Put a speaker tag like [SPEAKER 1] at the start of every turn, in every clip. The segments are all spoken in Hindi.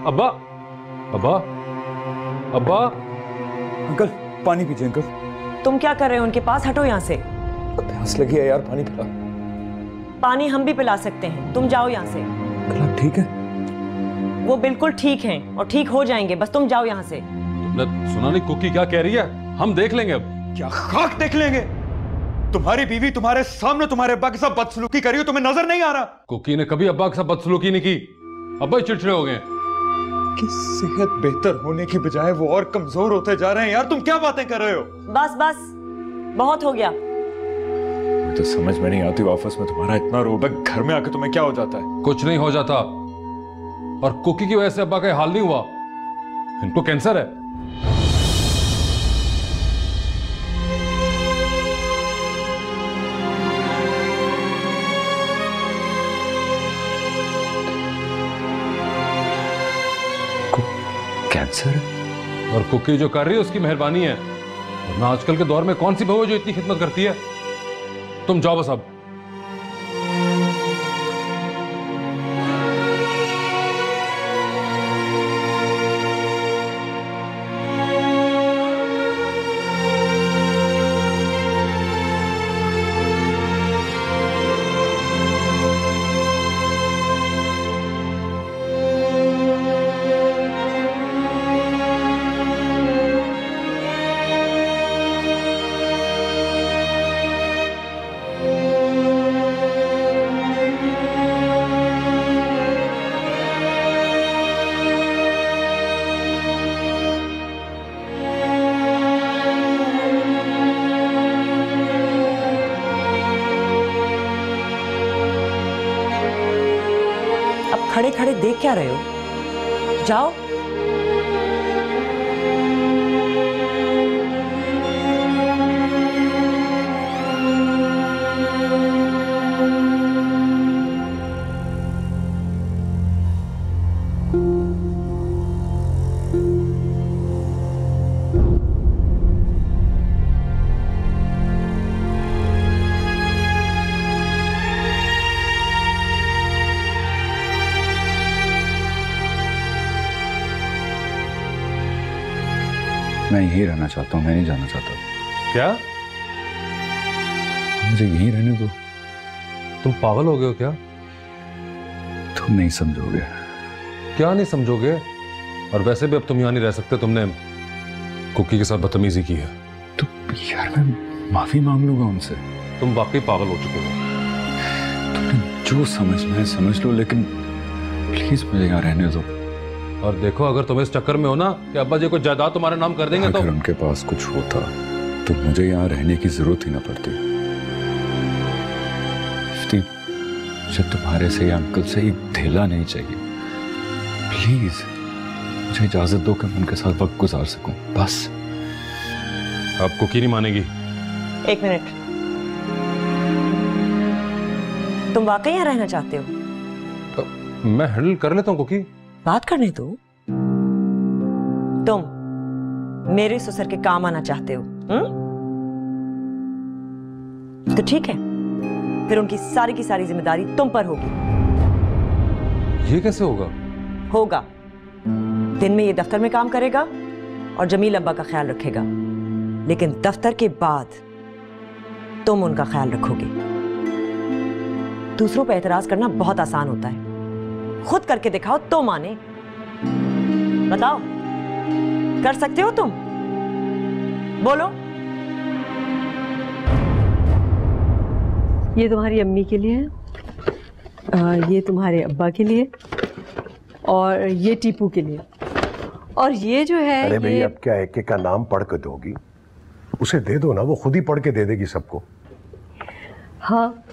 [SPEAKER 1] अब्बा, अब्बा, अब्बा।
[SPEAKER 2] अंकल पानी पीजिए अंकल।
[SPEAKER 3] तुम क्या कर रहे हो उनके पास? हटो यहाँ से।
[SPEAKER 2] प्यास लगी है यार, पानी पिला।
[SPEAKER 3] पानी हम भी पिला सकते हैं, तुम जाओ यहाँ से।
[SPEAKER 2] आप ठीक है?
[SPEAKER 3] वो बिल्कुल ठीक हैं और ठीक हो जाएंगे, बस तुम जाओ यहाँ से।
[SPEAKER 1] तुमने सुना नहीं कुकी क्या कह रही है? हम देख लेंगे अब।
[SPEAKER 2] क्या खाक देख लेंगे? तुम्हारी बीवी तुम्हारे सामने तुम्हारे अब्बा के साथ बदसलूकी करी हो, तुम्हें नजर नहीं आ रहा?
[SPEAKER 1] कुकी ने कभी अब्बा के साथ बदसलूकी नहीं की। अब्बा ही चिड़चिड़े हो गए।
[SPEAKER 2] कि सेहत बेहतर होने की बजाय वो और कमजोर होते जा रहे हैं। यार तुम क्या बातें कर रहे हो?
[SPEAKER 3] बस बस, बहुत हो गया।
[SPEAKER 2] मुझे तो समझ में नहीं आती, ऑफिस में तुम्हारा इतना रोब है, घर में आकर तुम्हें क्या हो जाता है?
[SPEAKER 1] कुछ नहीं हो जाता, और कुकी की वजह से अब्बा का हाल नहीं हुआ। इनको कैंसर है।
[SPEAKER 2] कैंसर?
[SPEAKER 1] और कुकी जो कर रही है उसकी मेहरबानी है, वरना आजकल के दौर में कौन सी बहू है जो इतनी खिदमत करती है। तुम जाओ बस अब।
[SPEAKER 3] खड़े खड़े देख क्या रहे हो? जाओ।
[SPEAKER 2] मैं यहीं रहना चाहता हूँ, मैं नहीं जाना चाहता।
[SPEAKER 1] क्या?
[SPEAKER 2] मुझे यहीं रहने दो।
[SPEAKER 1] तुम पागल हो गए हो क्या?
[SPEAKER 2] तुम नहीं समझोगे।
[SPEAKER 1] क्या नहीं समझोगे? और वैसे भी अब तुम यहाँ नहीं रह सकते, तुमने कुकी के साथ बदतमीजी की है।
[SPEAKER 2] तो यार मैं माफी मांग लूंगा उनसे।
[SPEAKER 1] तुम वाकई पागल हो चुके हो।
[SPEAKER 2] तुमने जो समझना है समझ लो, लेकिन प्लीज मुझे यहाँ रहने दो।
[SPEAKER 1] और देखो, अगर तुम इस चक्कर में हो ना कि अब्बा जी कोई जायदाद तुम्हारे नाम कर देंगे, तो
[SPEAKER 2] अगर उनके पास कुछ होता तो मुझे यहाँ रहने की जरूरत ही ना पड़ती। मुझे तुम्हारे से या अंकल से ही धेला नहीं चाहिए। प्लीज मुझे इजाजत दो कि मैं उनके साथ वक्त गुजार सकूं, बस।
[SPEAKER 1] अब कुकी नहीं मानेगी।
[SPEAKER 3] एक मिनट, तुम वाकई यहाँ रहना चाहते हो?
[SPEAKER 1] तो मैं हैंडल कर लेता हूँ कुकी।
[SPEAKER 3] बात करने दो। तुम मेरे ससुर के काम आना चाहते हो? तो ठीक है, फिर उनकी सारी की सारी जिम्मेदारी तुम पर होगी।
[SPEAKER 1] ये कैसे होगा?
[SPEAKER 3] होगा। दिन में ये दफ्तर में काम करेगा और जमील अब्बा का ख्याल रखेगा, लेकिन दफ्तर के बाद तुम उनका ख्याल रखोगे। दूसरों पर एतराज करना बहुत आसान होता है, खुद करके दिखाओ तो माने। बताओ, कर सकते हो तुम? बोलो।
[SPEAKER 4] ये तुम्हारी अम्मी के लिए है, ये तुम्हारे अब्बा के लिए, और ये टीपू के लिए, और ये जो है।
[SPEAKER 5] अरे भाई, अब क्या एक एक का नाम पढ़ के दोगी? उसे दे दो ना, वो खुद ही पढ़ के दे देगी सबको।
[SPEAKER 4] हाँ,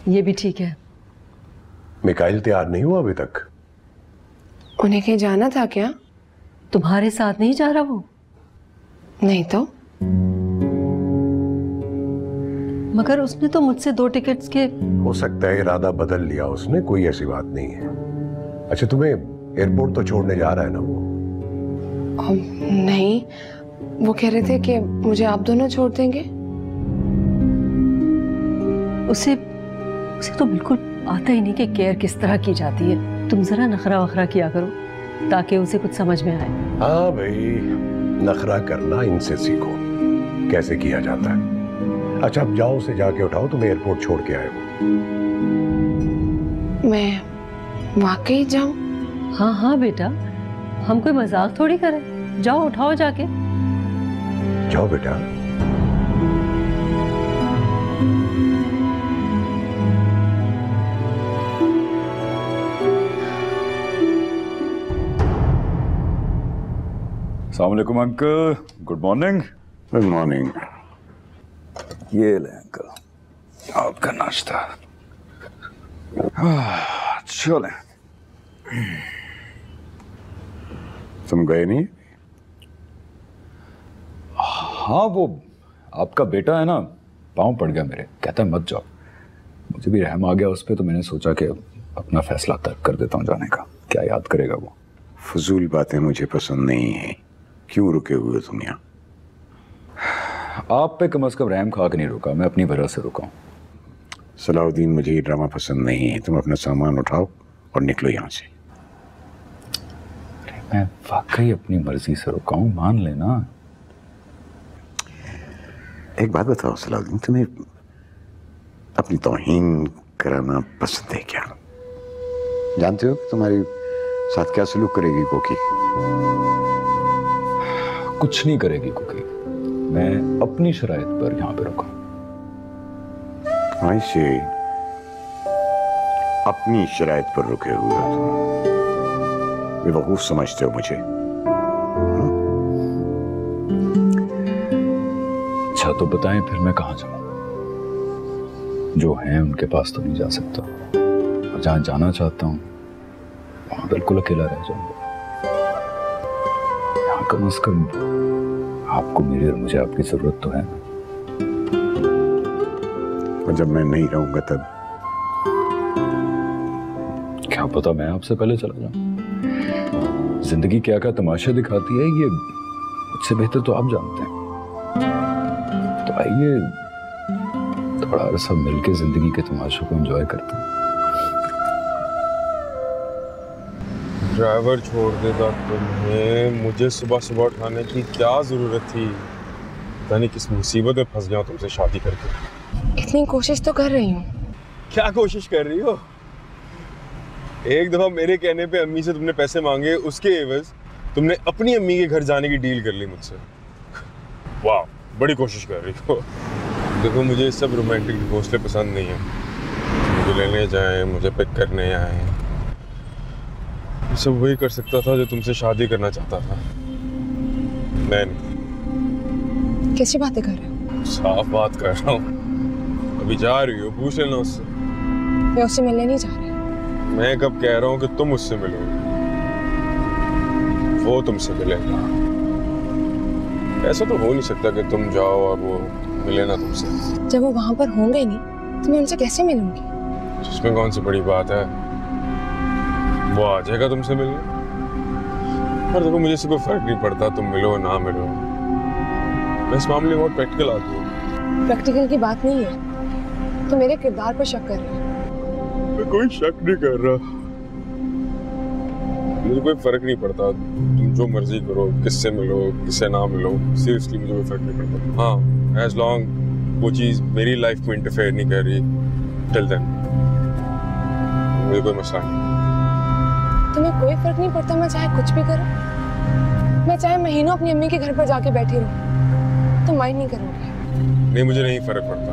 [SPEAKER 4] ये भी ठीक है।
[SPEAKER 5] मिकाइल तैयार नहीं हुआ अभी तक?
[SPEAKER 6] उन्हें कहीं जाना था क्या?
[SPEAKER 4] तुम्हारे साथ नहीं जा रहा वो?
[SPEAKER 6] नहीं तो।
[SPEAKER 4] मगर उसने तो मुझसे 2 टिकट्स के।
[SPEAKER 5] हो सकता है इरादा बदल लिया उसने, कोई ऐसी बात नहीं है। अच्छा, तुम्हें एयरपोर्ट तो छोड़ने जा रहा है ना वो?
[SPEAKER 6] नहीं, वो कह रहे थे कि मुझे आप दोनों छोड़ देंगे।
[SPEAKER 4] उसे तो बिल्कुल आता ही नहीं कि केयर किस तरह की जाती है। तुम जरा नखरा वखरा किया करो। ताकि उसे कुछ समझ में आए।
[SPEAKER 5] हाँ भाई, नखरा करना इनसे सीखो, कैसे किया जाता है। अच्छा अब जाओ, उसे जाके उठाओ, तुम एयरपोर्ट छोड़ के आए हो।
[SPEAKER 6] मैं वाकई जाऊं?
[SPEAKER 4] हाँ हाँ बेटा, हम कोई मजाक थोड़ी करें। जाओ उठाओ जाके।
[SPEAKER 5] जाओ बेटा।
[SPEAKER 2] अस्सलाम वालेकुम uncle, good morning.
[SPEAKER 5] Good morning.
[SPEAKER 2] ये ले अंकल, आपका नाश्ता। चले।
[SPEAKER 5] तुम गए नहीं?
[SPEAKER 2] हाँ, वो आपका बेटा है ना, पाँव पड़ गया मेरे, कहता है मत जाओ। मुझे भी रहम आ गया उस पर, तो मैंने सोचा कि अपना फैसला तर्क कर देता हूँ जाने का। क्या याद करेगा वो।
[SPEAKER 5] फजूल बातें मुझे पसंद नहीं है। क्यों रुके हुए तुम यहाँ?
[SPEAKER 2] आप पे कम से कम रहम खा के नहीं रुका, मैं अपनी वजह से रुका हूँ।
[SPEAKER 5] सलाउद्दीन, मुझे ये ड्रामा पसंद नहीं है। तुम अपना सामान उठाओ और निकलो यहाँ से।
[SPEAKER 2] मैं वाकई अपनी मर्जी से रुका हूँ, मान लेना।
[SPEAKER 5] एक बात बताओ सलाउद्दीन, तुम्हें अपनी तौहीन कराना पसंद है क्या? जानते हो कि तुम्हारे साथ क्या सलूक करेगी कोकी?
[SPEAKER 2] कुछ नहीं करेगी कुकी, मैं अपनी शराइत पर यहाँ पे रुका।
[SPEAKER 5] ऐसे अपनी शराइत पर रुके हुए हो तुम। बेवकूफ समझते हो मुझे?
[SPEAKER 2] अच्छा तो बताएं फिर मैं कहाँ जाऊँ? जो हैं उनके पास तो नहीं जा सकता, और जहाँ जाना चाहता हूँ वहाँ बिल्कुल अकेला रह जाऊंगा। यहाँ कम से कम आपको मेरी और मुझे आपकी जरूरत तो है ना।
[SPEAKER 5] और जब मैं नहीं रहूंगा तब?
[SPEAKER 2] क्या पता मैं आपसे पहले चला जाऊं। जिंदगी क्या क्या तमाशे दिखाती है ये मुझसे बेहतर तो आप जानते हैं। तो आइए थोड़ा अरसा मिलके जिंदगी के तमाशों को एंजॉय करते हैं।
[SPEAKER 7] ड्राइवर छोड़ देता तुम्हें, मुझे सुबह सुबह उठाने की क्या जरूरत थी? पता नहीं किस मुसीबत में फंस गया तुमसे शादी करके।
[SPEAKER 6] इतनी कोशिश तो कर रही हूँ।
[SPEAKER 7] क्या कोशिश कर रही हो? एक दफा मेरे कहने पे अम्मी से तुमने पैसे मांगे, उसके एवज तुमने अपनी अम्मी के घर जाने की डील कर ली मुझसे। वाह, बड़ी कोशिश कर रही हो। देखो मुझे सब रोमांटिक घोंसले पसंद नहीं है। मुझे लेने जाए, मुझे पिक करने आए, सब वही कर सकता था जो तुमसे शादी करना चाहता था। मैं नहीं।
[SPEAKER 6] कैसी बातें कर रहे हो?
[SPEAKER 7] साफ बात कर रहा हूँ। अभी जा रही हो, पूछ लेना उससे।
[SPEAKER 6] मैं उससे मिलने नहीं जा रही।
[SPEAKER 7] मैं कब कह रहा हूँ कि तुम उससे मिलोगे? वो तुमसे मिलेगा। ऐसा तो हो नहीं सकता कि तुम जाओ और वो मिले ना तुमसे।
[SPEAKER 6] जब वो वहां पर होंगे ही नहीं तो मैं उनसे कैसे मिलूंगी?
[SPEAKER 7] इसमें कौन सी बड़ी बात है? वो आ जाएगा तुमसे मिलने। और देखो मुझे इससे कोई फर्क नहीं पड़ता तुम मिलो ना मिलो। मैं इस मामले में बहुत प्रैक्टिकल आदमी हूँ।
[SPEAKER 6] प्रैक्टिकल की बात नहीं है, तो मेरे किरदार पर शक कर रहे हो।
[SPEAKER 7] मैं कोई शक नहीं कर रहा। मुझे कोई फर्क नहीं पड़ता, तुम जो मर्जी करो, किससे मिलो किससे ना मिलो, सीरियसली मुझे कोई फर्क नहीं पड़ता। हाँ, एज लॉन्ग वो चीज़ मेरी लाइफ में इंटरफेयर नहीं कर रही, टिल देन मुझे कोई मसला नहीं।
[SPEAKER 6] तुम्हें कोई फर्क नहीं पड़ता मैं चाहे कुछ भी करूं? मैं चाहे महीनों अपनी अम्मी के घर पर जाके बैठी रहूं, तुम माइंड नहीं करोगे?
[SPEAKER 7] नहीं, मुझे नहीं फर्क पड़ता।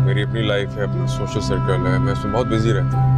[SPEAKER 7] मेरी अपनी लाइफ है, अपना सोशल सर्कल है, मैं उसमें बहुत बिजी रहता हूँ।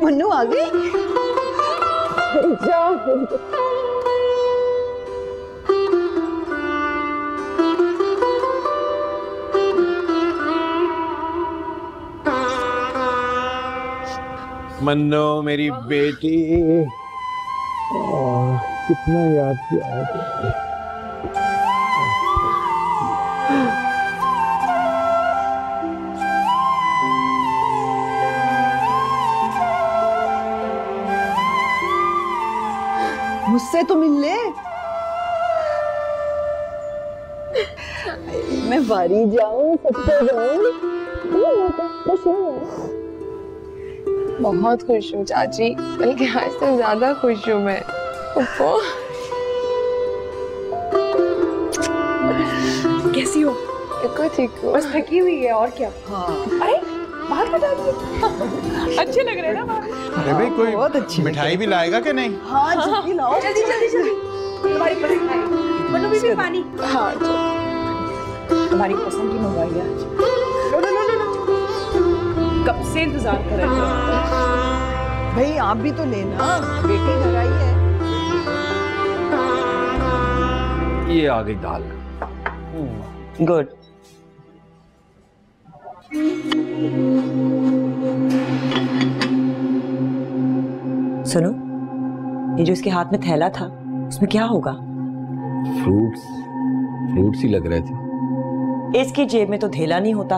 [SPEAKER 4] मन्नू आ गई।
[SPEAKER 8] मन्नो मेरी बेटी, कितना याद किया है।
[SPEAKER 4] मुझसे तो मिल ले। मैं बारी जाऊं, सबसे जाऊं।
[SPEAKER 6] बहुत खुश हूँ चाची, बल्कि आज से ज्यादा खुश हूँ मैं।
[SPEAKER 9] कैसी हो?
[SPEAKER 6] बिल्कुल ठीक हूँ।
[SPEAKER 9] बस थकी हुई है और क्या।
[SPEAKER 4] हाँ।
[SPEAKER 9] अरे बाहर कटा दिए। अच्छे लग रहे हैं ना बाहर।
[SPEAKER 8] अरे भाई कोई
[SPEAKER 4] बहुत अच्छी
[SPEAKER 8] मिठाई भी लाएगा कि नहीं?
[SPEAKER 4] हाँ जल्दी लाओ।
[SPEAKER 9] जल्दी जल्दी जल्दी। तुम्हारी पसंद आई। मन्नू भी पानी।
[SPEAKER 6] हाँ
[SPEAKER 9] तुम्हारी पसंद की मंगवाई है आज। लो लो लो लो। कब से इंतजार कर रहे थे।
[SPEAKER 4] भाई आप भी तो लेना, बेटी घर आई है।
[SPEAKER 2] ये आ गई दाल।
[SPEAKER 3] गुड। सुनो, ये जो इसके हाथ में थैला था उसमें क्या होगा?
[SPEAKER 2] फ्रूट्स ही लग रहे थे।
[SPEAKER 3] इसकी जेब में तो थैला नहीं होता।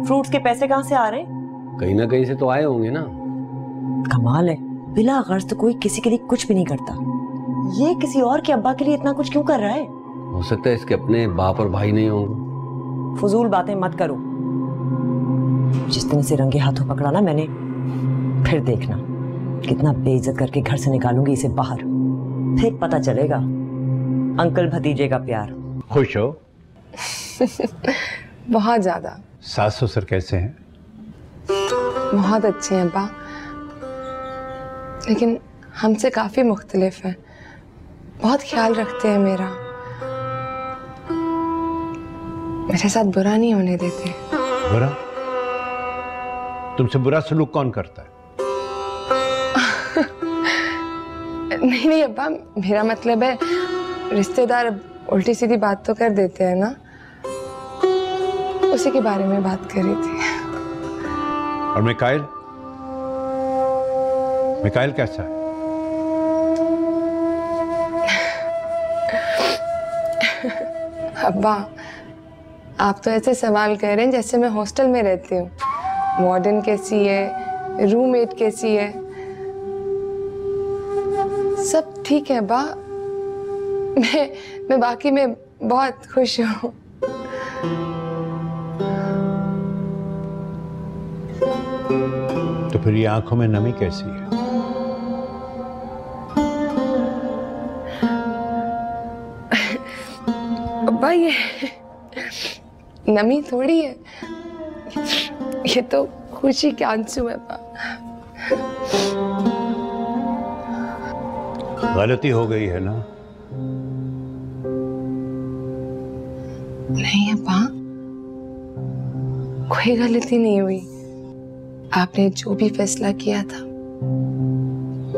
[SPEAKER 3] फ्रूट्स के पैसे कहां से आ रहे?
[SPEAKER 10] कहीं ना कहीं से तो आए होंगे ना।
[SPEAKER 3] कमाल है, बिला गर्ज तो कोई किसी के लिए कुछ भी नहीं करता। ये किसी और के अब्बा के लिए इतना कुछ क्यों कर रहा है?
[SPEAKER 10] हो सकता है इसके अपने बाप और भाई नहीं होंगे।
[SPEAKER 3] फजूल बातें मत करो। जिस दिन इसे रंगे हाथों पकड़ा ना मैंने, फिर देखना कितना बेइज्जत करके घर से निकालूंगी इसे बाहर। फिर पता चलेगा अंकल भतीजे का प्यार।
[SPEAKER 8] खुश हो?
[SPEAKER 6] बहुत ज्यादा।
[SPEAKER 8] सास ससुर कैसे हैं?
[SPEAKER 6] बहुत अच्छे हैं अब्बा, लेकिन हमसे काफी मुख्तलिफ हैं। बहुत ख्याल रखते हैं मेरा, मेरे साथ बुरा नहीं होने देते।
[SPEAKER 8] बुरा? तुमसे बुरा सलूक कौन करता है?
[SPEAKER 6] नहीं नहीं अब्बा, मेरा मतलब है रिश्तेदार उल्टी सीधी बात तो कर देते हैं ना, उसी के बारे में बात कर रही थी।
[SPEAKER 8] और मिकाइल कैसा है?
[SPEAKER 6] अब्बा आप तो ऐसे सवाल कर रहे हैं जैसे मैं हॉस्टल में रहती हूँ। वार्डन कैसी है, रूममेट कैसी है, सब ठीक है अब्बा। मैं बाकी में बहुत खुश हूँ।
[SPEAKER 8] तो फिर ये आंखों में नमी कैसी है?
[SPEAKER 6] अब्बा ये नमी थोड़ी है, ये तो खुशी के आंसू है अब्बा।
[SPEAKER 8] गलती हो गई है ना?
[SPEAKER 6] नहीं अब्बा, कोई गलती नहीं हुई। आपने जो भी फैसला किया था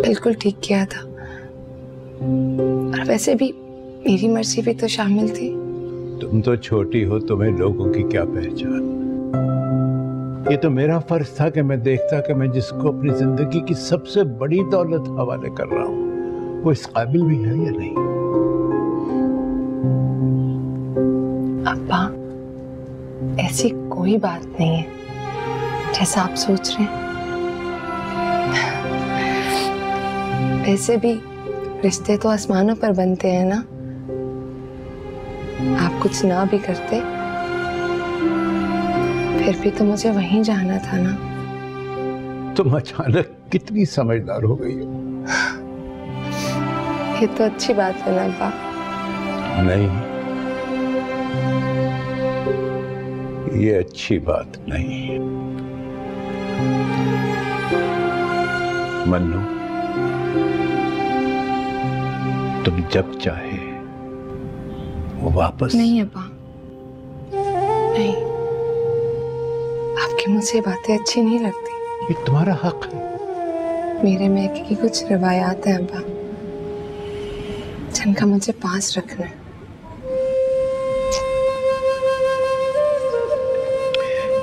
[SPEAKER 6] बिल्कुल ठीक किया था। और वैसे भी मेरी मर्जी भी तो शामिल थी।
[SPEAKER 8] तुम तो छोटी हो, तुम्हें लोगों की क्या पहचान। ये तो मेरा फर्ज था कि मैं देखता कि मैं जिसको अपनी जिंदगी की सबसे बड़ी दौलत हवाले कर रहा हूं वो इस काबिल भी है या नहीं।
[SPEAKER 6] अब्बा ऐसी कोई बात नहीं है जैसा आप सोच रहे हैं। वैसे भी रिश्ते तो आसमानों पर बनते हैं ना। आप कुछ ना भी करते फिर भी तो मुझे वहीं जाना था ना।
[SPEAKER 8] तुम अचानक कितनी समझदार हो गई हो।
[SPEAKER 6] ये तो अच्छी बात है ना अब्बा।
[SPEAKER 8] नहीं, ये अच्छी बात नहीं। मन्नू, तुम जब चाहे वो वापस।
[SPEAKER 6] नहीं अब्बा, नहीं, आपकी मुझे बातें अच्छी नहीं लगती।
[SPEAKER 8] ये तुम्हारा हक है।
[SPEAKER 6] मेरे मैके की कुछ रिवायात हैं अब्बा, जिनका मुझे पास रखना है।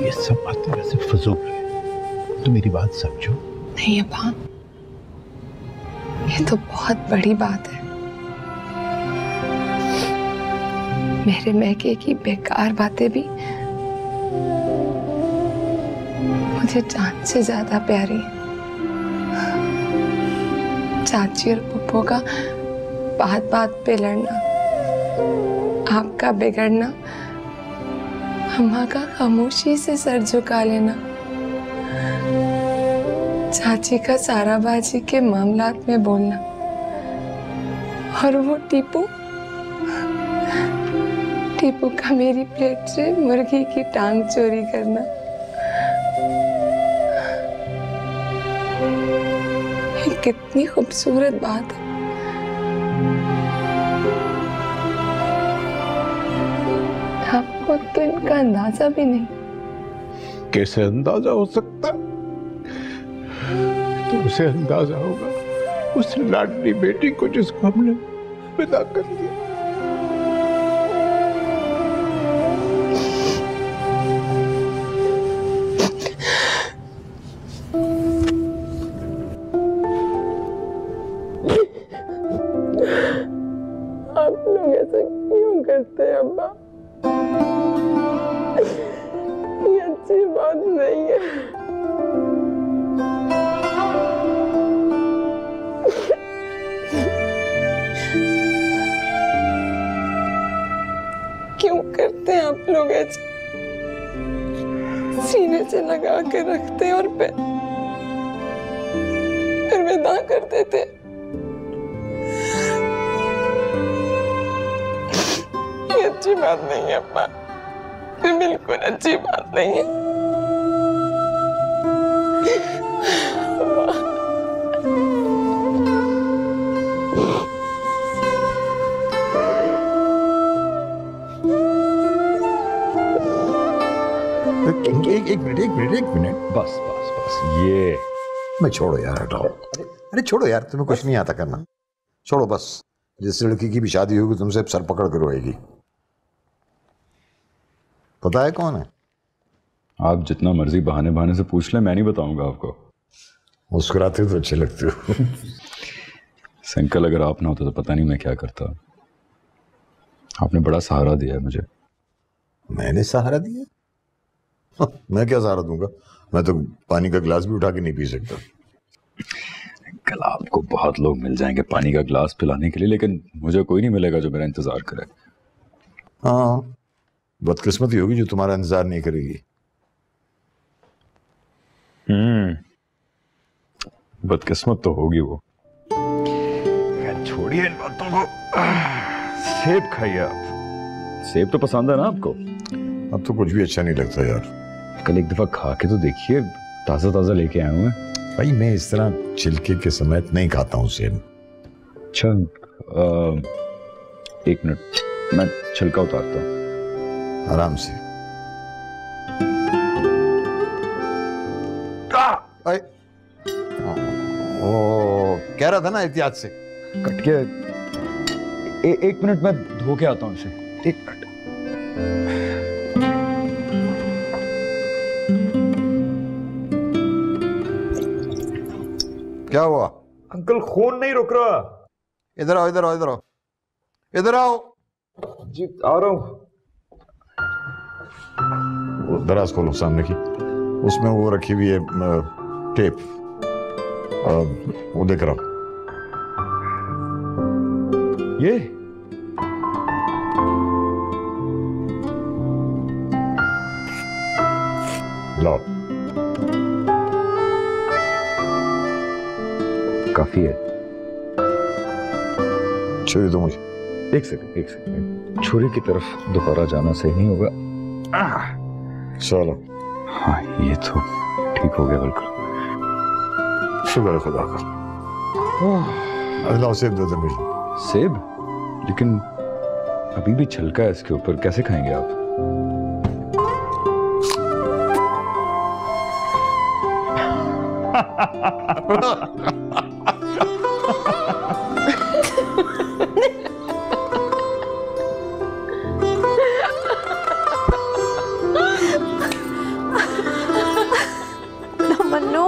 [SPEAKER 8] ये सब बातें वैसे फजूल है, तो मेरी बात समझो।
[SPEAKER 6] नहीं अब्बा, ये तो बहुत बड़ी बात है। मेरे मैके की बेकार बातें भी मुझे जान से ज्यादा प्यारी है। चाची और पप्पो का बात बात पे लड़ना, आपका बिगड़ना, अम्मा का खामोशी से सर झुका लेना, चाची का साराबाजी के मामलात में बोलना, और वो टीपू का मेरी प्लेट से मुर्गी की टांग चोरी करना। ये कितनी खूबसूरत बात है। आपको तो इनका अंदाजा भी नहीं।
[SPEAKER 8] कैसे अंदाजा हो सकता? तो उसे अंदाजा होगा उस लाडली बेटी को जिसको हमने विदा कर दिया।
[SPEAKER 6] आप लोग ऐसा क्यों करते हैं अब्बा? ये अच्छी बात नहीं है। क्यों करते हैं आप लोग ऐसा? सीने से लगा के रखते और फिर विदा कर देते। अच्छी बात नहीं है अब्बा, बिल्कुल अच्छी बात नहीं है।
[SPEAKER 5] एक मिनट
[SPEAKER 2] बस बस बस, ये
[SPEAKER 5] मैं छोड़ो यार, हटाओ। अरे छोड़ो यार, तुम्हें कुछ नहीं आता करना, छोड़ो बस। जिस लड़की की भी शादी होगी तुमसे सर पकड़ कर रोएगी। पता है कौन है?
[SPEAKER 2] आप जितना मर्जी बहाने बहाने से पूछ लें, मैं नहीं बताऊंगा आपको।
[SPEAKER 5] मुस्कुराते तो अच्छे लगते हो।
[SPEAKER 2] संकल, अगर आप ना होते तो पता नहीं मैं क्या करता। आपने बड़ा सहारा दिया है मुझे।
[SPEAKER 5] मैंने सहारा दिया? मैं क्या सहारा दूंगा? मैं तो पानी का गिलास भी उठा के नहीं पी सकता।
[SPEAKER 2] कल आपको बहुत लोग मिल जाएंगे पानी का गिलास पिलाने के लिए, लेकिन मुझे कोई नहीं मिलेगा जो मेरा इंतजार करे।
[SPEAKER 5] हाँ, बदकिस्मती होगी जो तुम्हारा इंतजार नहीं करेगी।
[SPEAKER 2] बदकिस्मत तो होगी वो। छोड़िए इन बातों को। सेब खाइए आप। सेब तो पसंद है ना आपको?
[SPEAKER 5] अब तो कुछ भी अच्छा नहीं लगता यार।
[SPEAKER 2] कल एक दफा खा के तो देखिए, ताजा ताजा लेके आया हूँ मैं।
[SPEAKER 5] भाई मैं इस तरह छिलके के समेत नहीं खाता हूँ सेब।
[SPEAKER 2] अच्छा, एक मिनट, मैं छिलका उतारता हूँ।
[SPEAKER 5] आराम से। ओ, कह रहा था ना एहतियात से।
[SPEAKER 2] कट के। एक मिनट, मैं धो के आता हूँ इसे। एक मिनट।
[SPEAKER 5] क्या हुआ?
[SPEAKER 11] अंकल, खून नहीं रुक रहा।
[SPEAKER 5] इधर आओ, इधर आओ, इधर आओ, इधर आओ।
[SPEAKER 11] जी आ रहा हूं।
[SPEAKER 5] वो दराज खोलो सामने की, उसमें वो रखी हुई है टेप, वो देख रहा हूं।
[SPEAKER 2] ये
[SPEAKER 5] लाओ।
[SPEAKER 2] काफी है।
[SPEAKER 5] छुरी दो मुझे।
[SPEAKER 2] एक सेकंड। छुरी की तरफ दोबारा जाना सही नहीं होगा।
[SPEAKER 5] चलो।
[SPEAKER 2] हाँ, ये तो ठीक हो गया बिल्कुल।
[SPEAKER 5] शुक्र है खुदा का। लाओ सेब दे दो मुझे।
[SPEAKER 2] सेब? लेकिन अभी भी छिलका है इसके ऊपर, कैसे खाएंगे आप?
[SPEAKER 6] मन्नू,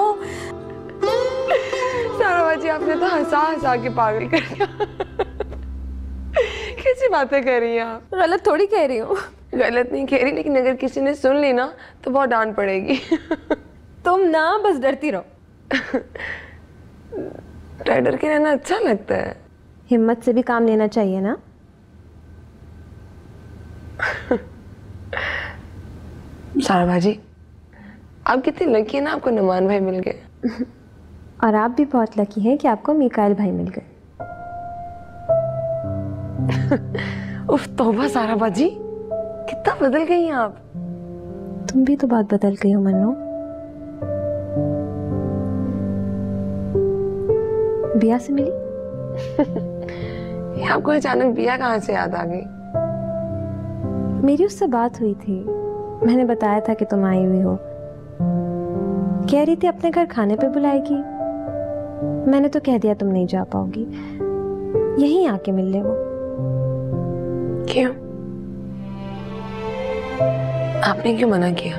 [SPEAKER 6] सारा जी आपने तो हंसा हंसा के पागल कर दिया। कैसी बातें कर रही हैं आप?
[SPEAKER 12] गलत थोड़ी कह रही हूँ।
[SPEAKER 6] गलत नहीं कह रही, लेकिन अगर किसी ने सुन ली ना तो बहुत डांट पड़ेगी।
[SPEAKER 12] तुम ना बस डरती रहो।
[SPEAKER 6] डर के रहना अच्छा लगता है।
[SPEAKER 12] हिम्मत से भी काम लेना चाहिए ना।
[SPEAKER 6] सारा भाजी, आप कितनी लकी है ना, आपको नुमान भाई मिल गए।
[SPEAKER 12] और आप भी बहुत लकी हैं कि आपको मिकाइल भाई मिल गए।
[SPEAKER 6] उफ तौबा सारा बाजी, कितना बदल गई हैं आप।
[SPEAKER 12] तुम भी तो बहुत बदल गई हो मन्नू। बिया से मिली?
[SPEAKER 6] ये आपको अचानक बिया कहाँ से याद आ गई?
[SPEAKER 12] मेरी उससे बात हुई थी, मैंने बताया था कि तुम आई हुई हो। कह रही थी अपने घर खाने पे बुलाएगी। मैंने तो कह दिया तुम नहीं जा पाओगी, यहीं आके मिल ले वो।
[SPEAKER 6] क्यों? आपने क्यों मना किया?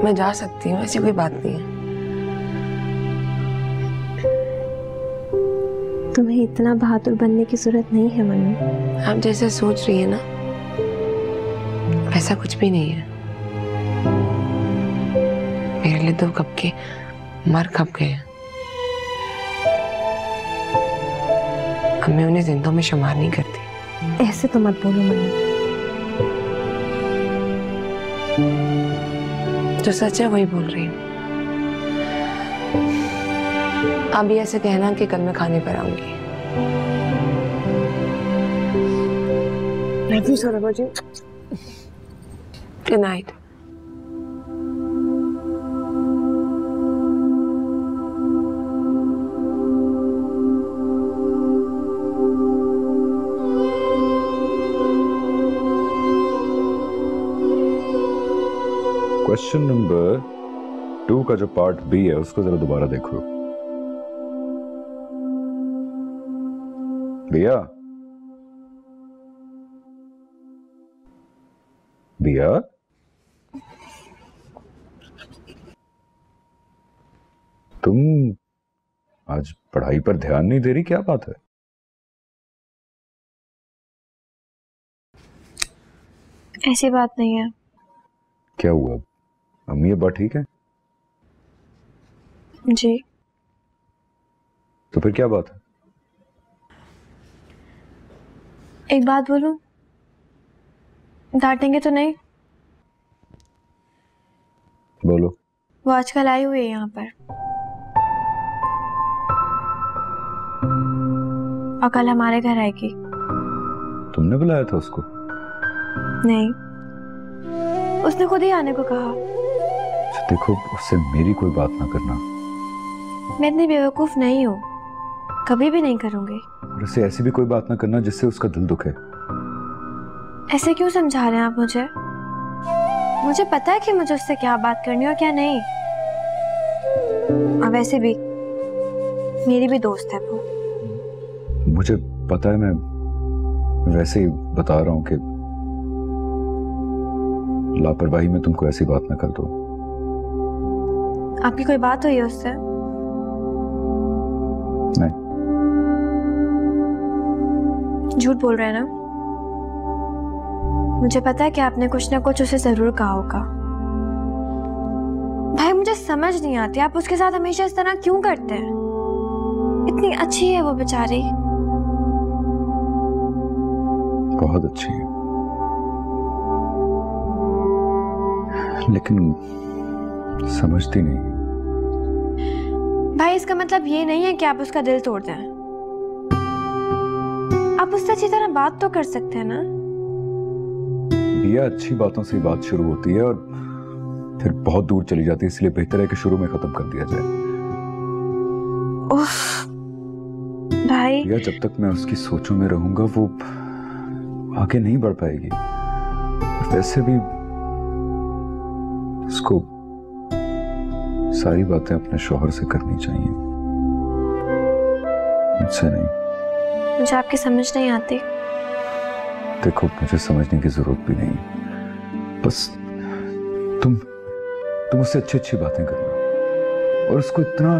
[SPEAKER 6] मैं जा सकती हूँ, ऐसी कोई बात नहीं है।
[SPEAKER 12] तुम्हें इतना बहादुर बनने की जरूरत नहीं है मनु।
[SPEAKER 6] आप जैसे सोच रही है ना, वैसा कुछ भी नहीं है। मेरे लिए तो कब के मर खप गए हैं। अब मैं उन्हें जिंदों में शुमार नहीं करती।
[SPEAKER 12] ऐसे तो मत बोलो मनु।
[SPEAKER 6] जो सच है वही बोल रही हूँ। आप भी ऐसे कहना कि कल मैं खाने पर आऊंगी। Love you Saurabh ji. Good night.
[SPEAKER 2] Question number 2 का जो पार्ट बी है उसको जरा दोबारा देखो। बिया, बिया, तुम आज पढ़ाई पर ध्यान नहीं दे रही, क्या बात है?
[SPEAKER 12] ऐसी बात नहीं है।
[SPEAKER 2] क्या हुआ? अम्मी अब्बा ठीक है?
[SPEAKER 12] जी।
[SPEAKER 2] तो फिर क्या बात है?
[SPEAKER 12] एक बात बोलूं? डांटेंगे तो नहीं?
[SPEAKER 2] बोलो।
[SPEAKER 12] वो आजकल आई हुई है यहाँ पर और कल हमारे घर आएगी।
[SPEAKER 2] तुमने बुलाया था उसको?
[SPEAKER 12] नहीं, उसने खुद ही आने को कहा।
[SPEAKER 2] देखो, उससे मेरी कोई बात ना करना।
[SPEAKER 12] मैं इतनी बेवकूफ नहीं हूँ, कभी भी नहीं करूंगी।
[SPEAKER 2] और उससे ऐसी भी कोई बात ना करना जिससे उसका दिल दुखे।
[SPEAKER 12] ऐसे क्यों समझा रहे हैं आप मुझे? मुझे पता है कि मुझे उससे क्या बात करनी और क्या नहीं। और वैसे भी मेरी भी दोस्त है वो।
[SPEAKER 2] मुझे पता है, मैं वैसे ही बता रहा हूँ कि लापरवाही में तुमको ऐसी बात ना कर दो।
[SPEAKER 12] आपकी कोई बात हुई है उससे?
[SPEAKER 2] नहीं।
[SPEAKER 12] झूठ बोल रहे हैं ना? मुझे पता है कि आपने कुछ ना कुछ उसे जरूर कहा होगा। भाई मुझे समझ नहीं आती, आप उसके साथ हमेशा इस तरह क्यों करते हैं? इतनी अच्छी है वो बेचारी।
[SPEAKER 2] बहुत अच्छी है, लेकिन समझती नहीं।
[SPEAKER 12] भाई इसका मतलब ये नहीं है कि आप उसका दिल तोड़ दें। आप उससे अच्छी तरह बात तो कर सकते हैं ना।
[SPEAKER 2] बिया, अच्छी बातों से बात शुरू होती है और फिर बहुत दूर चली जाती है, इसलिए बेहतर है कि शुरू में खत्म कर दिया जाए।
[SPEAKER 12] उफ, भाई
[SPEAKER 2] बिया, जब तक मैं उसकी सोचों में रहूंगा वो आगे नहीं बढ़ पाएगी। वैसे भी उसको सारी बातें अपने शौहर से करनी चाहिए, मुझसे नहीं।
[SPEAKER 12] मुझे आपकी समझ नहीं आती।
[SPEAKER 2] देखो, मुझे समझने की जरूरत भी नहीं है, बस तुम उससे अच्छी अच्छी बातें करना और उसको इतना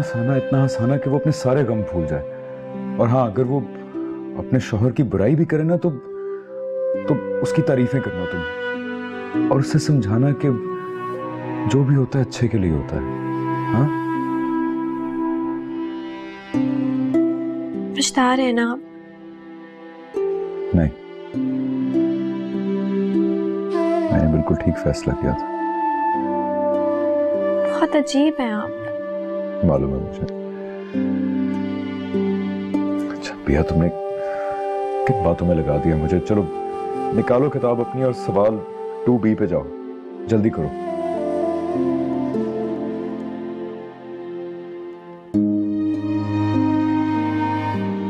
[SPEAKER 2] हंसाना कि वो अपने सारे गम भूल जाए। और हाँ, अगर वो अपने शौहर की बुराई भी करे ना तो उसकी तारीफें करना तुम, और उससे समझाना कि जो भी होता है अच्छे के लिए होता है। हाँ,
[SPEAKER 12] पछता रहे ना आप?
[SPEAKER 2] नहीं, मैंने बिल्कुल ठीक फैसला किया था।
[SPEAKER 12] बहुत अजीब है आप।
[SPEAKER 2] मालूम है मुझे। अच्छा पिया, तुमने किन बातों में लगा दिया मुझे। चलो निकालो किताब अपनी और सवाल 2B पे जाओ, जल्दी करो।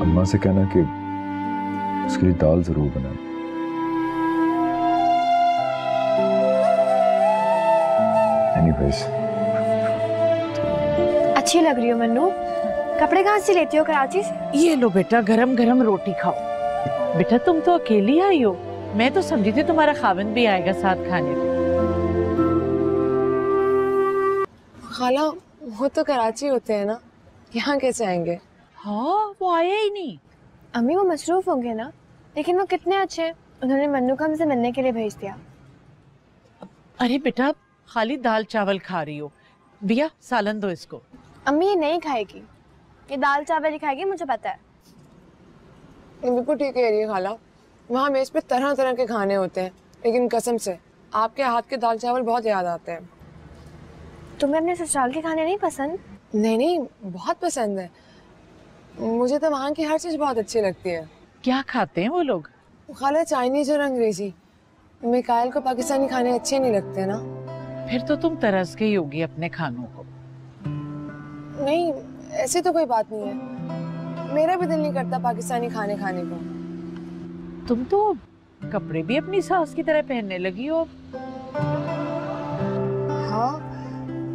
[SPEAKER 2] अम्मा से कहना कि उसके लिए दाल जरूर बनाए। एनीवेज,
[SPEAKER 12] अच्छी लग रही हो मन्नू। कपड़े कहाँ से लेती हो? कराची से?
[SPEAKER 13] ये लो बेटा, गरम गरम रोटी खाओ। बेटा तुम तो अकेली आई हो, मैं तो समझी थी तुम्हारा खाविंद भी आएगा साथ खाने पे।
[SPEAKER 6] खाला, वो तो कराची होते हैं ना, यहाँ कैसे आएंगे?
[SPEAKER 13] हाँ, वो आया ही नहीं।
[SPEAKER 12] अम्मी वो मसरूफ होंगे ना, लेकिन वो कितने अच्छे हैं, उन्होंने मन्नू को हमसे मिलने के लिए भेज दिया।
[SPEAKER 13] अरे बेटा, खाली दाल चावल खा रही हो, बिया सालन दो इसको।
[SPEAKER 12] अम्मी ये नहीं खाएगी, ये दाल चावल ही खाएगी, मुझे पता है।
[SPEAKER 6] बिल्कुल ठीक कह रही है खाला, वहाँ मेज पे तरह तरह के खाने होते हैं, लेकिन कसम से आपके हाथ के दाल चावल बहुत याद आते हैं।
[SPEAKER 12] तुम्हें अपने ससुराल के खाने नहीं पसंद?
[SPEAKER 6] नहीं, बहुत पसंद है मुझे तो। वहाँ की हर चीज बहुत अच्छी लगती है।
[SPEAKER 13] क्या खाते हैं वो लोग?
[SPEAKER 6] खाला चाइनीज और अंग्रेजी। मिकाइल को पाकिस्तानी खाने अच्छे नहीं लगते ना।
[SPEAKER 13] फिर तो तुम तरस गई होगी अपने खानों को।
[SPEAKER 6] नहीं, ऐसी तो कोई बात नहीं है, मेरा भी दिल नहीं करता पाकिस्तानी खाने खाने को।
[SPEAKER 13] तुम तो कपड़े भी अपनी सास की तरह पहनने लगी हो।
[SPEAKER 6] हाँ,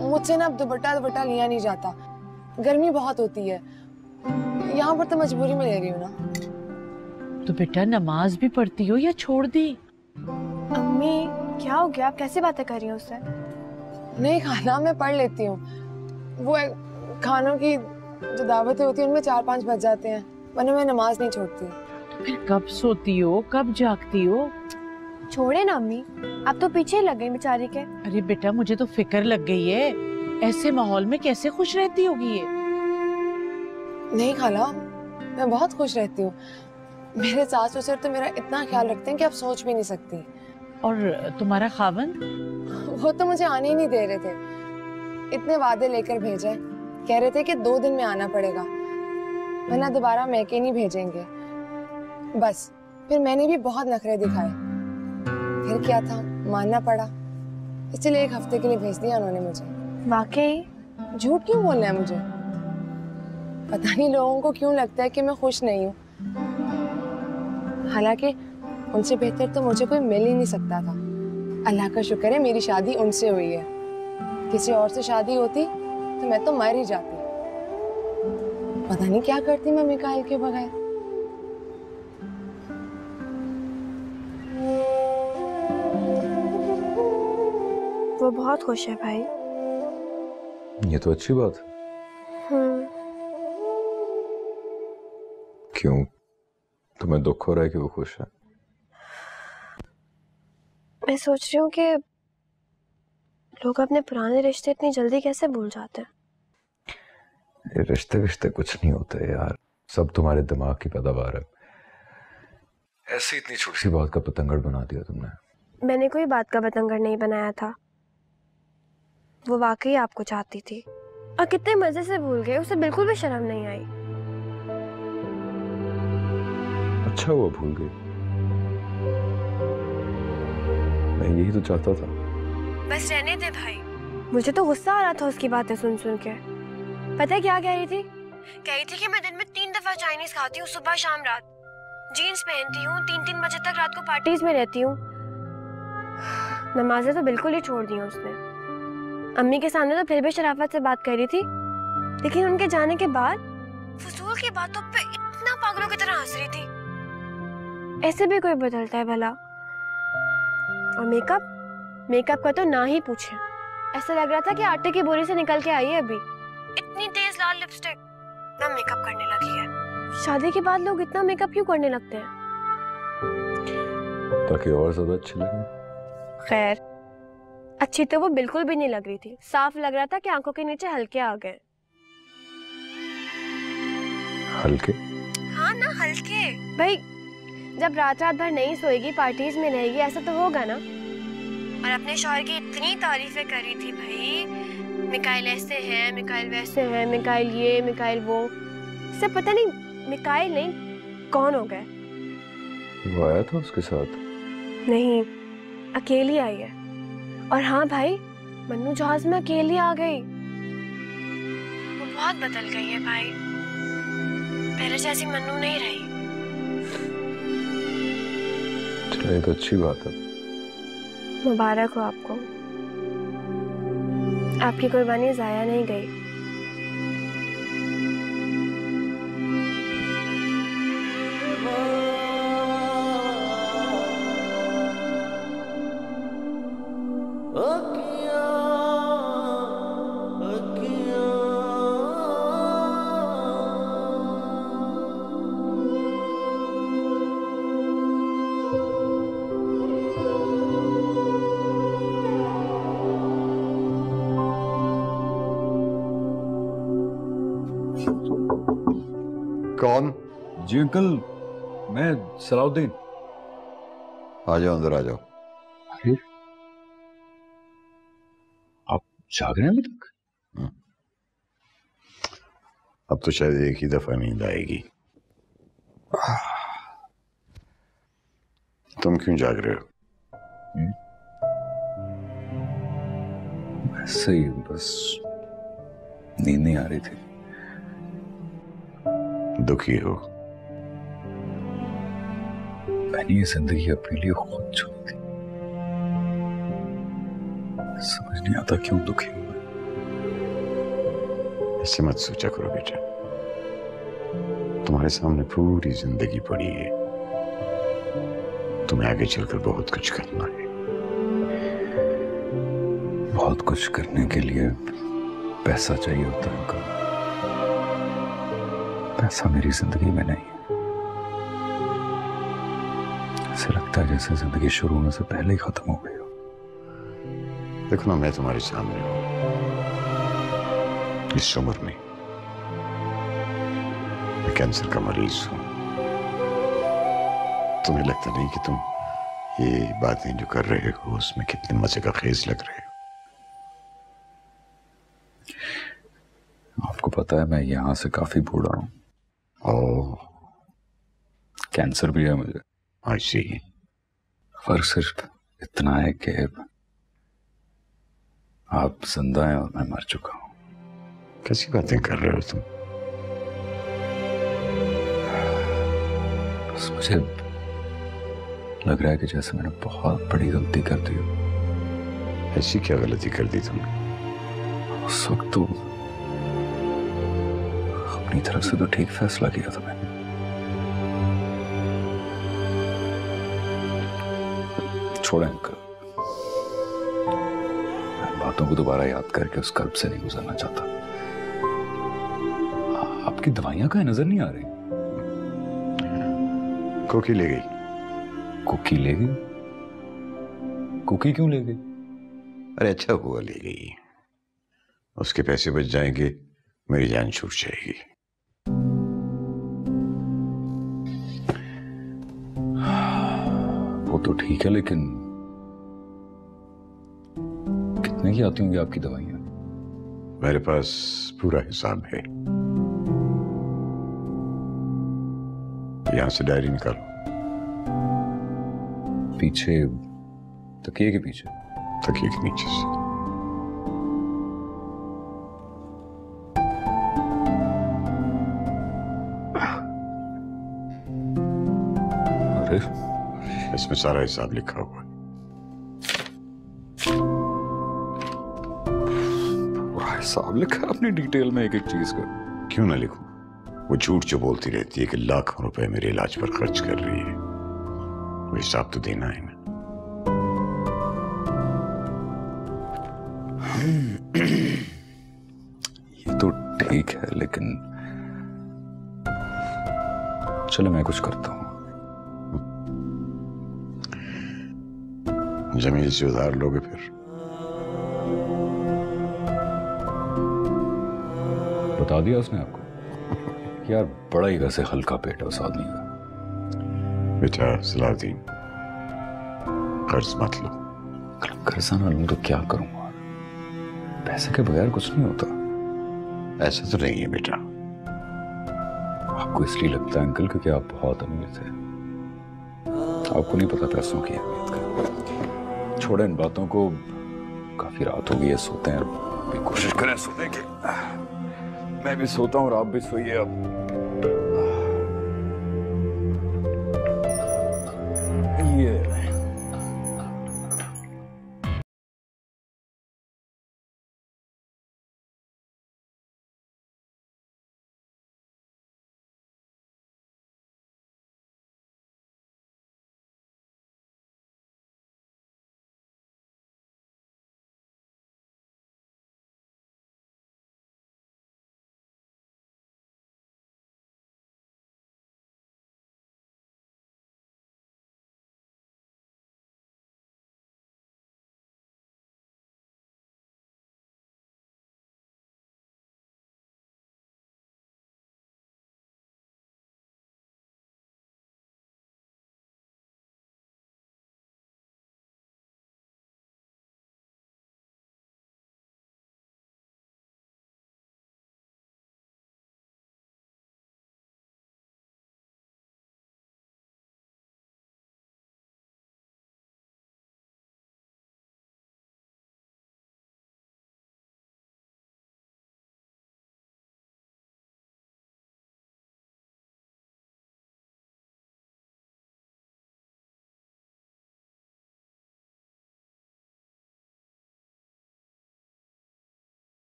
[SPEAKER 6] मुझसे ना अब दुपट्टा लिया नहीं जाता, गर्मी बहुत होती है। यहाँ पर तो मजबूरी में ले रही हूँ ना।
[SPEAKER 13] तो बेटा नमाज भी पढ़ती हो या छोड़ दी?
[SPEAKER 12] अम्मी क्या हो गया, आप कैसे बातें कर रही हो उससे?
[SPEAKER 6] नहीं खाना, मैं पढ़ लेती हूँ। वो खानों की जो दावतें होती हैं उनमें 4-5 बज जाते हैं, वरना मैं नमाज नहीं छोड़ती।
[SPEAKER 13] तो फिर कब सोती हो, कब जागती हो?
[SPEAKER 12] छोड़े ना अम्मी, आप तो पीछे लग गई बेचारी के।
[SPEAKER 13] अरे बेटा मुझे तो फिक्र लग गई है, ऐसे माहौल में कैसे खुश रहती होगी ये?
[SPEAKER 6] नहीं खाला, मैं बहुत खुश रहती हूँ। मेरे सास ससुर तो मेरा इतना ख्याल रखते हैं कि आप सोच भी नहीं सकती।
[SPEAKER 13] और तुम्हारा खावंद?
[SPEAKER 6] वो तो मुझे आने ही नहीं दे रहे थे, इतने वादे लेकर भेजे, कह रहे थे कि 2 दिन में आना पड़ेगा वरना दोबारा मैके नहीं भेजेंगे। बस फिर मैंने भी बहुत नखरे दिखाए, फिर क्या था, मानना पड़ा, इसलिए 1 हफ्ते के लिए भेज दिया उन्होंने मुझे।
[SPEAKER 12] वाकई?
[SPEAKER 6] झूठ क्यों बोलना है मुझे? पता नहीं लोगों को क्यों लगता है कि मैं खुश नहीं हूँ, हालांकि उनसे बेहतर तो मुझे कोई मिल ही नहीं सकता था। अल्लाह का शुक्र है मेरी शादी उनसे हुई है, किसी और से शादी होती तो मैं तो मर ही जाती। पता नहीं क्या करती मैं मिकाइल के बगैर।
[SPEAKER 12] वो बहुत खुश है भाई।
[SPEAKER 2] ये तो अच्छी बात है। क्यों, तुम्हें दुख हो रहा है कि वो खुश है?
[SPEAKER 12] मैं सोच रही हूँ कि लोग अपने पुराने रिश्ते इतनी जल्दी कैसे भूल जाते हैं।
[SPEAKER 2] ये रिश्ते कुछ नहीं होते यार, सब तुम्हारे दिमाग की पैदावार है। ऐसी इतनी छोटी सी बात का पतंगड़ बना दिया तुमने।
[SPEAKER 12] मैंने कोई बात का पतंगड़ नहीं बनाया था, वो वाकई आपको चाहती थी और कितने मजे से भूल गए, उसे बिल्कुल भी शर्म नहीं आई।
[SPEAKER 2] अच्छा हुआ भूल गई, मैं यही तो चाहता था।
[SPEAKER 12] बस रहने दे भाई, मुझे तो गुस्सा आ रहा था उसकी बातें सुन सुन के। पता है क्या कह रही थी? कह रही थी कि मैं दिन में 3 दफा चाइनीज खाती हूँ, सुबह शाम रात, जीन्स पहनती हूँ, 3-3 बजे तक रात को पार्टीज में रहती हूँ। नमाजें तो बिल्कुल ही छोड़ दी हैं उसने।
[SPEAKER 14] अम्मी के सामने तो फिर भी शराफत से बात कर रही थी, लेकिन उनके जाने के बाद फजूल की बातों पे इतना पागलों की तरह हंस रही थी। ऐसे भी कोई बदलता है भला? और मेकअप का तो ना ही पूछे। ऐसा लग रहा था कि आटे की बोरी से निकल के आई है अभी। इतनी तेज लाल लिपस्टिक, ना मेकअप करने लगी है। शादी के बाद लोग इतना मेकअप क्यों करने लगते हैं?
[SPEAKER 2] ताकि और ज्यादा अच्छी लगे।
[SPEAKER 14] खैर, अच्छी तो वो बिल्कुल भी नहीं लग रही थी। साफ लग रहा था कि आंखों के नीचे हल्के आ गए।
[SPEAKER 2] हल्के?
[SPEAKER 14] हाँ ना, हल्के। भाई जब रात भर नहीं सोएगी, पार्टीज में रहेगी, ऐसा तो होगा ना। और अपने शौहर की इतनी तारीफें करी थी भाई, मिकाइल ऐसे हैं, मिकाइल वैसे हैं, मिकाइल ये, मिकाइल वो। सब पता नहीं मिकाइल नहीं कौन हो गए।
[SPEAKER 2] वो आया था उसके साथ?
[SPEAKER 14] नहीं, अकेली आई है। और हाँ भाई, मन्नू जहाज में अकेली आ गई। वो बहुत बदल गई है भाई, पहले जैसी मन्नू नहीं रही।
[SPEAKER 2] चलो, ये तो अच्छी बात है।
[SPEAKER 14] मुबारक हो आपको, आपकी कुर्बानी जाया नहीं गई।
[SPEAKER 5] कौन?
[SPEAKER 2] जी अंकल, मैं सलाउद्दीन।
[SPEAKER 5] आ जाओ, अंदर आ जाओ।
[SPEAKER 2] अरे, आप जाग रहे हैं अभी तक?
[SPEAKER 5] अब तो शायद एक ही दफा नींद आएगी। तुम क्यों जाग रहे हो?
[SPEAKER 2] ऐसे ही, बस नींद नहीं आ रही थी।
[SPEAKER 5] दुखी हो?
[SPEAKER 2] मैंने ये जिंदगी अपने लिए खुद चुनी थी। समझ नहीं आता क्यों दुखी हूं।
[SPEAKER 5] ऐसे मत सोचा करो बेटा, तुम्हारे सामने पूरी जिंदगी पड़ी है। तुम्हें आगे चलकर बहुत कुछ करना है।
[SPEAKER 2] बहुत कुछ करने के लिए पैसा चाहिए होता है अंकल। पैसा मेरी जिंदगी में नहीं है। ऐसे लगता है जैसे जिंदगी शुरू होने से पहले ही खत्म हो गई हो।
[SPEAKER 5] देखो ना, मैं तुम्हारे सामने हूं इस उम्र में। मैं कैंसर का मरीज हूं। तुम्हें लगता नहीं कि तुम ये बातें जो कर रहे हो उसमें कितने मजे का खेज लग रहे हो?
[SPEAKER 2] आपको पता है मैं यहां से काफी बूढ़ा हूं। कैंसर भी है मुझे।
[SPEAKER 5] आई सी।
[SPEAKER 2] फर्क सिर्फ इतना है कि आप जिंदा हैं और मैं मर चुका हूं।
[SPEAKER 5] कैसी बातें कर रहे हो तुम?
[SPEAKER 2] बस मुझे लग रहा है कि जैसे मैंने बहुत बड़ी गलती कर दी हो।
[SPEAKER 5] ऐसी क्या गलती कर दी तुमने?
[SPEAKER 2] उस वक्त तो अपनी तरफ से तो ठीक फैसला किया था मैंने। छोड़ें अंकल, बातों को दोबारा याद करके उस कर्ब से नहीं गुजरना चाहता। आपकी दवाइयां कहीं नजर नहीं आ रही।
[SPEAKER 5] कुकी ले गई।
[SPEAKER 2] कुकी ले गई? कुकी क्यों ले गई?
[SPEAKER 5] अरे अच्छा हुआ ले गई। उसके पैसे बच जाएंगे, मेरी जान छूट जाएगी।
[SPEAKER 2] वो तो ठीक है, लेकिन कितने की आती होंगी आपकी दवाइयां?
[SPEAKER 5] मेरे पास पूरा हिसाब है। यहां से डायरी निकालो।
[SPEAKER 2] पीछे तकिए के पीछे?
[SPEAKER 5] तकिए के नीचे से।
[SPEAKER 2] अरे,
[SPEAKER 5] इसमें सारा हिसाब लिखा हुआ है।
[SPEAKER 2] हिसाब लिखा है अपनी डिटेल में एक एक चीज का।
[SPEAKER 5] क्यों ना लिखूं? वो झूठ जो बोलती रहती है कि लाखों रुपए मेरे इलाज पर खर्च कर रही है, वो हिसाब तो देना है ना।
[SPEAKER 2] ये तो ठीक है, लेकिन चलो मैं कुछ करता हूँ।
[SPEAKER 5] जमील से उधार लोगे फिर?
[SPEAKER 2] बता दिया उसने आपको? यार बड़ा ही वैसे हल्का पेट है उस आदमी का।
[SPEAKER 5] बेटा सलाउद्दीन, कर्ज मत लो।
[SPEAKER 2] कर्जा ना लूं तो क्या करूंगा? पैसे के बगैर कुछ नहीं होता।
[SPEAKER 5] ऐसा तो नहीं है बेटा।
[SPEAKER 2] आपको इसलिए लगता है अंकल क्योंकि आप बहुत अमीर थे, आपको नहीं पता पैसों की अहमियत का। छोड़े इन बातों को, काफी रात हो गई है, सोते हैं। भी कोशिश करें सोने की। मैं भी सोता हूँ और आप भी सोइए अब। ये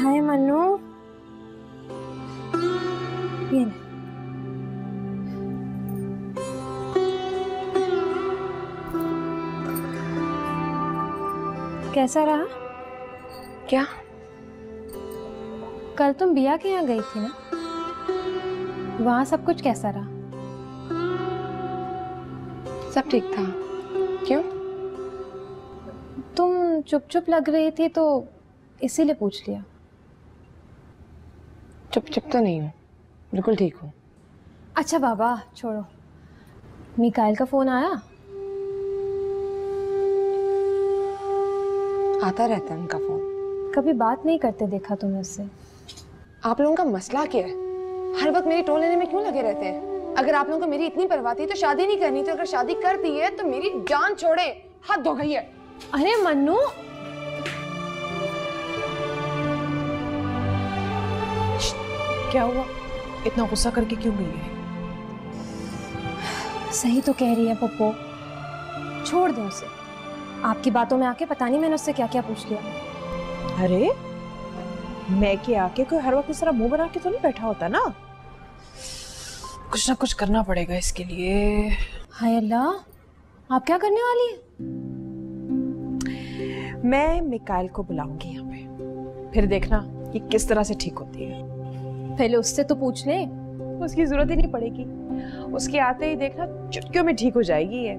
[SPEAKER 12] हाय मनु, ये ले। कैसा रहा?
[SPEAKER 6] क्या?
[SPEAKER 12] कल तुम बिया के यहाँ गई थी ना, वहां सब कुछ कैसा रहा?
[SPEAKER 6] सब ठीक था। क्यों?
[SPEAKER 12] तुम चुप चुप लग रही थी तो इसीलिए पूछ लिया।
[SPEAKER 6] चुप चुप तो नहीं हूँ, बिल्कुल ठीक हूँ।
[SPEAKER 12] अच्छा बाबा छोड़ो, मिकाइल का फोन आया?
[SPEAKER 6] आता रहता है उनका फोन।
[SPEAKER 12] कभी बात नहीं करते देखा तुमने उससे।
[SPEAKER 6] आप लोगों का मसला क्या है? हर वक्त मेरी टोल लेने में क्यों लगे रहते हैं? अगर आप लोगों को मेरी इतनी परवाह थी तो शादी नहीं करनी थी। अगर शादी कर दी है तो मेरी जान छोड़े, हद हो गई है।
[SPEAKER 12] अरे मन्नू,
[SPEAKER 9] क्या हुआ? इतना गुस्सा करके क्यों गई है?
[SPEAKER 12] सही तो कह रही है पप्पो, छोड़ दो उसे। आपकी बातों में आके पता नहीं मैंने उससे क्या क्या पूछ लिया।
[SPEAKER 9] अरे मैं के आके कोई हर वक्त इस तरह मुंह बना के तो नहीं बैठा होता ना। कुछ ना कुछ करना पड़ेगा इसके लिए।
[SPEAKER 12] हाय अल्लाह, आप क्या करने वाली है?
[SPEAKER 9] मैं मिकाइल को बुलाऊंगी यहाँ पे, फिर देखना कि किस तरह से ठीक होती है।
[SPEAKER 12] पहले उससे तो पूछ ले।
[SPEAKER 9] उसकी जरूरत ही नहीं पड़ेगी, उसके आते ही देखना चुटकियों में ठीक हो जाएगी ये।